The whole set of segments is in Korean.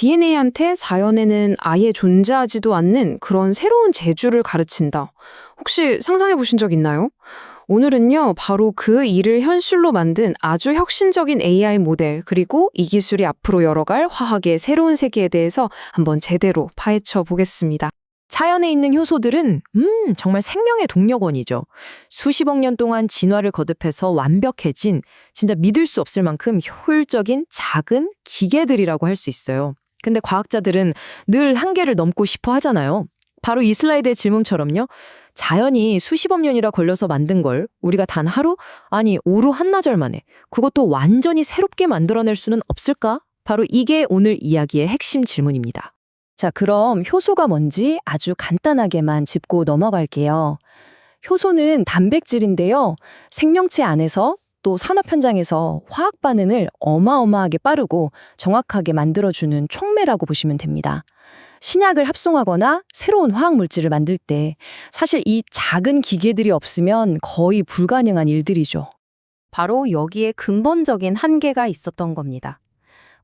DNA한테 자연에는 아예 존재하지도 않는 그런 새로운 재주를 가르친다. 혹시 상상해 보신 적 있나요? 오늘은요, 바로 그 일을 현실로 만든 아주 혁신적인 AI 모델, 그리고 이 기술이 앞으로 열어갈 화학의 새로운 세계에 대해서 한번 제대로 파헤쳐 보겠습니다. 자연에 있는 효소들은 정말 생명의 동력원이죠. 수십억 년 동안 진화를 거듭해서 완벽해진 진짜 믿을 수 없을 만큼 효율적인 작은 기계들이라고 할 수 있어요. 근데 과학자들은 늘 한계를 넘고 싶어 하잖아요. 바로 이 슬라이드의 질문처럼요. 자연이 수십억 년이라 걸려서 만든 걸 우리가 단 하루? 아니, 오루 한나절 만에 그것도 완전히 새롭게 만들어낼 수는 없을까? 바로 이게 오늘 이야기의 핵심 질문입니다. 자, 그럼 효소가 뭔지 아주 간단하게만 짚고 넘어갈게요. 효소는 단백질인데요. 생명체 안에서 또 산업 현장에서 화학 반응을 어마어마하게 빠르고 정확하게 만들어주는 촉매라고 보시면 됩니다. 신약을 합성하거나 새로운 화학 물질을 만들 때 사실 이 작은 기계들이 없으면 거의 불가능한 일들이죠. 바로 여기에 근본적인 한계가 있었던 겁니다.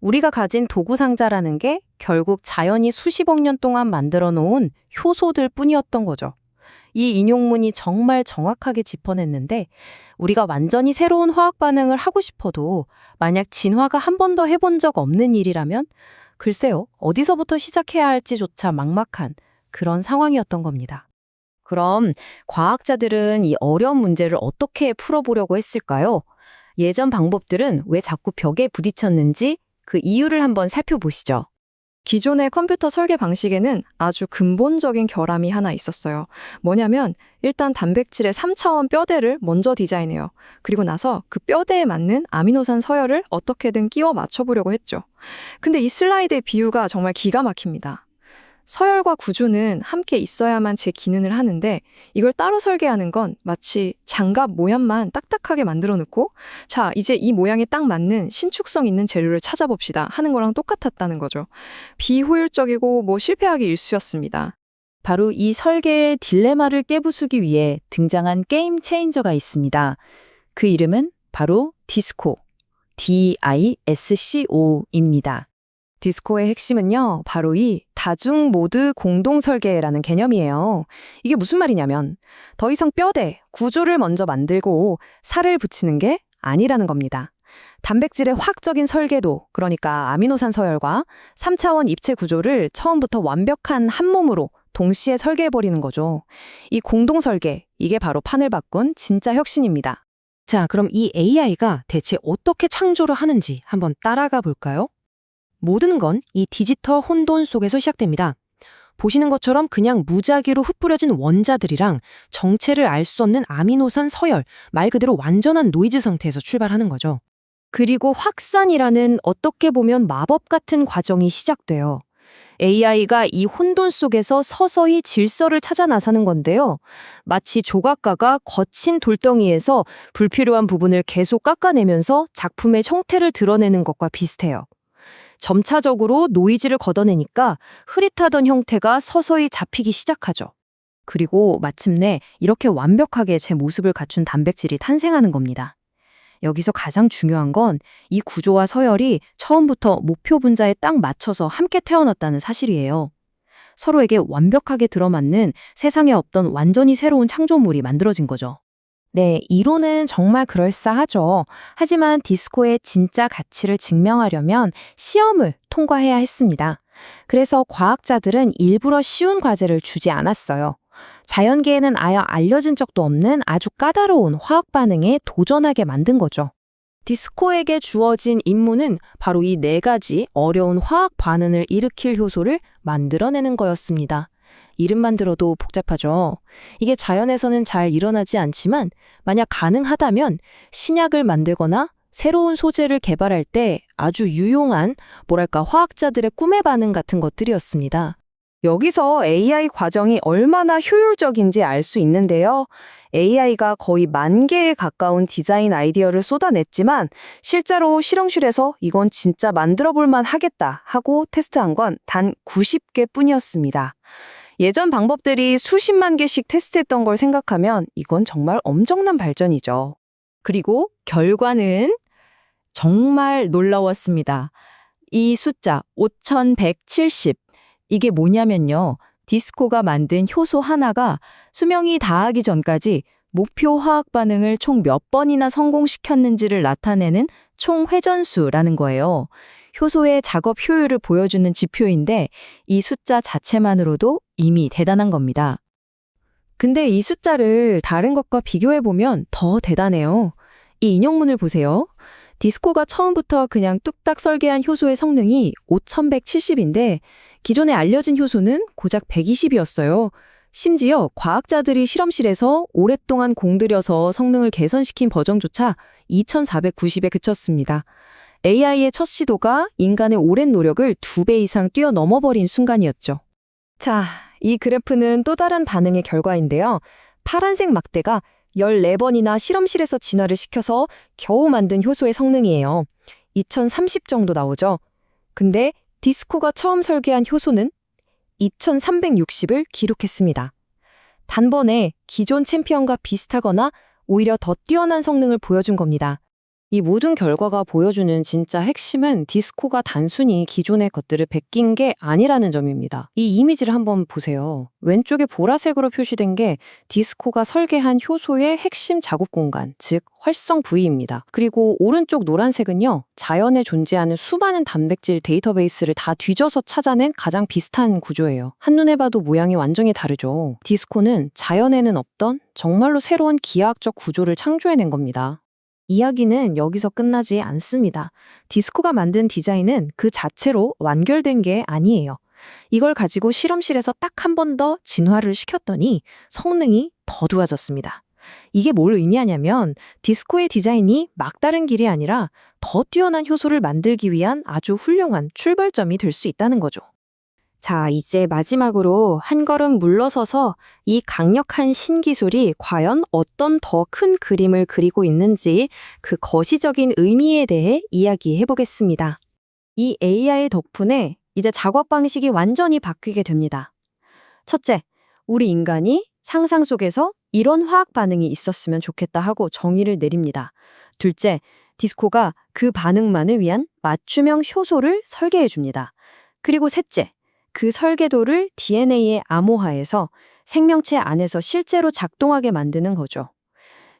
우리가 가진 도구 상자라는 게 결국 자연이 수십억 년 동안 만들어 놓은 효소들 뿐이었던 거죠. 이 인용문이 정말 정확하게 짚어냈는데 우리가 완전히 새로운 화학 반응을 하고 싶어도 만약 진화가 한 번도 해본 적 없는 일이라면 글쎄요, 어디서부터 시작해야 할지조차 막막한 그런 상황이었던 겁니다. 그럼 과학자들은 이 어려운 문제를 어떻게 풀어보려고 했을까요? 예전 방법들은 왜 자꾸 벽에 부딪혔는지 그 이유를 한번 살펴보시죠. 기존의 컴퓨터 설계 방식에는 아주 근본적인 결함이 하나 있었어요. 뭐냐면 일단 단백질의 3차원 뼈대를 먼저 디자인해요. 그리고 나서 그 뼈대에 맞는 아미노산 서열을 어떻게든 끼워 맞춰보려고 했죠. 근데 이 슬라이드의 비유가 정말 기가 막힙니다. 서열과 구조는 함께 있어야만 제 기능을 하는데 이걸 따로 설계하는 건 마치 장갑 모양만 딱딱하게 만들어 놓고 자, 이제 이 모양에 딱 맞는 신축성 있는 재료를 찾아봅시다 하는 거랑 똑같았다는 거죠. 비효율적이고 실패하기 일쑤였습니다. 바로 이 설계의 딜레마를 깨부수기 위해 등장한 게임 체인저가 있습니다. 그 이름은 바로 디스코, DISCO입니다. 디스코의 핵심은요, 바로 이 다중 모드 공동 설계라는 개념이에요. 이게 무슨 말이냐면 더 이상 뼈대, 구조를 먼저 만들고 살을 붙이는 게 아니라는 겁니다. 단백질의 화학적인 설계도, 그러니까 아미노산 서열과 3차원 입체 구조를 처음부터 완벽한 한 몸으로 동시에 설계해버리는 거죠. 이 공동 설계, 이게 바로 판을 바꾼 진짜 혁신입니다. 자, 그럼 이 AI가 대체 어떻게 창조를 하는지 한번 따라가 볼까요? 모든 건 이 디지털 혼돈 속에서 시작됩니다. 보시는 것처럼 그냥 무작위로 흩뿌려진 원자들이랑 정체를 알 수 없는 아미노산 서열, 말 그대로 완전한 노이즈 상태에서 출발하는 거죠. 그리고 확산이라는 어떻게 보면 마법 같은 과정이 시작돼요. AI가 이 혼돈 속에서 서서히 질서를 찾아 나서는 건데요. 마치 조각가가 거친 돌덩이에서 불필요한 부분을 계속 깎아내면서 작품의 형태를 드러내는 것과 비슷해요. 점차적으로 노이즈를 걷어내니까 흐릿하던 형태가 서서히 잡히기 시작하죠. 그리고 마침내 이렇게 완벽하게 제 모습을 갖춘 단백질이 탄생하는 겁니다. 여기서 가장 중요한 건 이 구조와 서열이 처음부터 목표 분자에 딱 맞춰서 함께 태어났다는 사실이에요. 서로에게 완벽하게 들어맞는 세상에 없던 완전히 새로운 창조물이 만들어진 거죠. 네, 이론은 정말 그럴싸하죠. 하지만 디스코의 진짜 가치를 증명하려면 시험을 통과해야 했습니다. 그래서 과학자들은 일부러 쉬운 과제를 주지 않았어요. 자연계에는 아예 알려진 적도 없는 아주 까다로운 화학 반응에 도전하게 만든 거죠. 디스코에게 주어진 임무는 바로 이 4가지 어려운 화학 반응을 일으킬 효소를 만들어내는 거였습니다. 이름만 들어도 복잡하죠. 이게 자연에서는 잘 일어나지 않지만 만약 가능하다면 신약을 만들거나 새로운 소재를 개발할 때 아주 유용한, 화학자들의 꿈의 반응 같은 것들이었습니다. 여기서 AI 과정이 얼마나 효율적인지 알 수 있는데요. AI가 거의 10,000개에 가까운 디자인 아이디어를 쏟아냈지만 실제로 실험실에서 이건 진짜 만들어 볼만 하겠다 하고 테스트한 건 단 90개 뿐이었습니다. 예전 방법들이 수십만 개씩 테스트했던 걸 생각하면 이건 정말 엄청난 발전이죠. 그리고 결과는 정말 놀라웠습니다. 이 숫자 5170. 이게 뭐냐면요. 디스코가 만든 효소 하나가 수명이 다하기 전까지 목표 화학 반응을 총 몇 번이나 성공시켰는지를 나타내는 총 회전수라는 거예요. 효소의 작업 효율을 보여주는 지표인데 이 숫자 자체만으로도 이미 대단한 겁니다. 근데 이 숫자를 다른 것과 비교해보면 더 대단해요. 이 인용문을 보세요. 디스코가 처음부터 그냥 뚝딱 설계한 효소의 성능이 5170인데 기존에 알려진 효소는 고작 120이었어요. 심지어 과학자들이 실험실에서 오랫동안 공들여서 성능을 개선시킨 버전조차 2490에 그쳤습니다. AI의 첫 시도가 인간의 오랜 노력을 2배 이상 뛰어넘어버린 순간이었죠. 자, 이 그래프는 또 다른 반응의 결과인데요. 파란색 막대가 14번이나 실험실에서 진화를 시켜서 겨우 만든 효소의 성능이에요. 2030 정도 나오죠. 근데 디스코가 처음 설계한 효소는 2360을 기록했습니다. 단번에 기존 챔피언과 비슷하거나 오히려 더 뛰어난 성능을 보여준 겁니다. 이 모든 결과가 보여주는 진짜 핵심은 디스코가 단순히 기존의 것들을 베낀 게 아니라는 점입니다. 이 이미지를 한번 보세요. 왼쪽에 보라색으로 표시된 게 디스코가 설계한 효소의 핵심 작업 공간, 즉 활성 부위입니다. 그리고 오른쪽 노란색은요, 자연에 존재하는 수많은 단백질 데이터베이스를 다 뒤져서 찾아낸 가장 비슷한 구조예요. 한눈에 봐도 모양이 완전히 다르죠. 디스코는 자연에는 없던 정말로 새로운 기하학적 구조를 창조해낸 겁니다. 이야기는 여기서 끝나지 않습니다. 디스코가 만든 디자인은 그 자체로 완결된 게 아니에요. 이걸 가지고 실험실에서 딱 한 번 더 진화를 시켰더니 성능이 더 좋아졌습니다. 이게 뭘 의미하냐면 디스코의 디자인이 막다른 길이 아니라 더 뛰어난 효소를 만들기 위한 아주 훌륭한 출발점이 될 수 있다는 거죠. 자, 이제 마지막으로 한 걸음 물러서서 이 강력한 신기술이 과연 어떤 더 큰 그림을 그리고 있는지 그 거시적인 의미에 대해 이야기해 보겠습니다. 이 AI 덕분에 이제 작업 방식이 완전히 바뀌게 됩니다. 첫째, 우리 인간이 상상 속에서 이런 화학 반응이 있었으면 좋겠다 하고 정의를 내립니다. 둘째, 디스코가 그 반응만을 위한 맞춤형 효소를 설계해 줍니다. 그리고 셋째, 그 설계도를 DNA에 암호화해서 생명체 안에서 실제로 작동하게 만드는 거죠.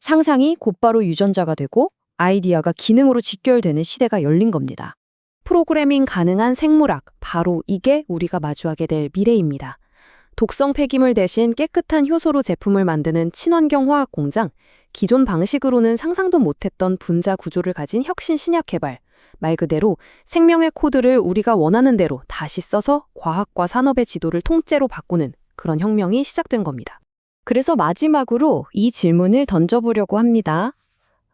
상상이 곧바로 유전자가 되고 아이디어가 기능으로 직결되는 시대가 열린 겁니다. 프로그래밍 가능한 생물학, 바로 이게 우리가 마주하게 될 미래입니다. 독성 폐기물 대신 깨끗한 효소로 제품을 만드는 친환경 화학 공장, 기존 방식으로는 상상도 못했던 분자 구조를 가진 혁신 신약 개발, 말 그대로 생명의 코드를 우리가 원하는 대로 다시 써서 과학과 산업의 지도를 통째로 바꾸는 그런 혁명이 시작된 겁니다. 그래서 마지막으로 이 질문을 던져보려고 합니다.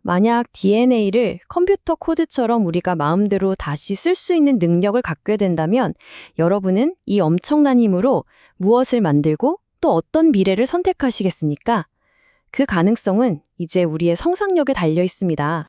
만약 DNA를 컴퓨터 코드처럼 우리가 마음대로 다시 쓸 수 있는 능력을 갖게 된다면 여러분은 이 엄청난 힘으로 무엇을 만들고 또 어떤 미래를 선택하시겠습니까? 그 가능성은 이제 우리의 상상력에 달려 있습니다.